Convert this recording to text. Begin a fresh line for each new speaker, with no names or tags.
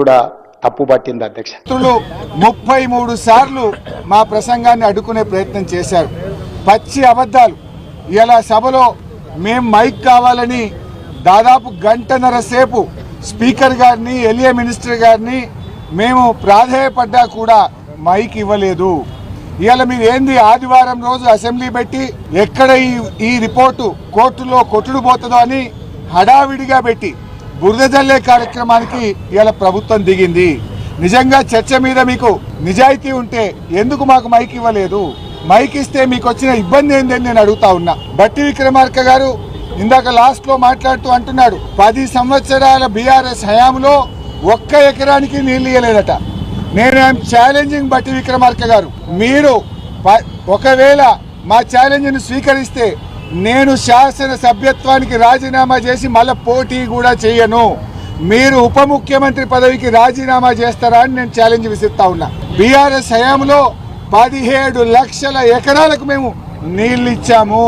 కూడా తప్పు పట్టింది అధ్యక్ష.
33 సార్లు మా ప్రసంగాన్ని అడ్డుకునే ప్రయత్నం చేశారు. పచ్చి అబద్ధాలు. ఇలా సభలో మేం మైక్ కావాలని దాదాపు గంటన్నర సేపు స్పీకర్ గారిని, ఎలియా మినిస్టర్ గారిని మేము ప్రాధేయపడ్డా కూడా మైక్ ఇవ్వలేదు. ఇవాళ మీరు ఏంది ఆదివారం రోజు అసెంబ్లీ పెట్టి ఎక్కడ ఈ రిపోర్టు కోర్టులో కొట్టుడు పోతుందో అని హడావిడిగా పెట్టి బురద జల్లే కార్యక్రమానికి ఇవాళ ప్రభుత్వం దిగింది. నిజంగా చర్చ మీద మీకు నిజాయితీ ఉంటే ఎందుకు మాకు మైక్ ఇవ్వలేదు? మైక్ ఇస్తే మీకు వచ్చిన ఇబ్బంది ఏందని నేను అడుగుతా ఉన్నా. బట్టి విక్రమార్క గారు ఇందాక లాస్ట్ లో మాట్లాడుతూ అంటున్నాడు 10 సంవత్సరాల బీఆర్ఎస్ హయాంలో 1 ఎకరానికి నీళ్లు ఇయ్యలేదట. నేను ఛాలెంజింగ్ బట్టి విక్రమార్క గారు, మీరు ఒకవేళ మా ఛాలెంజ్ ను స్వీకరిస్తే నేను శాసన సభ్యత్వానికి రాజీనామా చేసి మళ్ళీ పోటీ కూడా చేయను. మీరు ఉప ముఖ్యమంత్రి పదవికి రాజీనామా చేస్తారా అని నేను ఛాలెంజ్ విసిస్తా ఉన్నా. బీఆర్ఎస్ హయాంలో 17 లక్షల ఎకరాలకు మేము నీళ్లు ఇచ్చాము.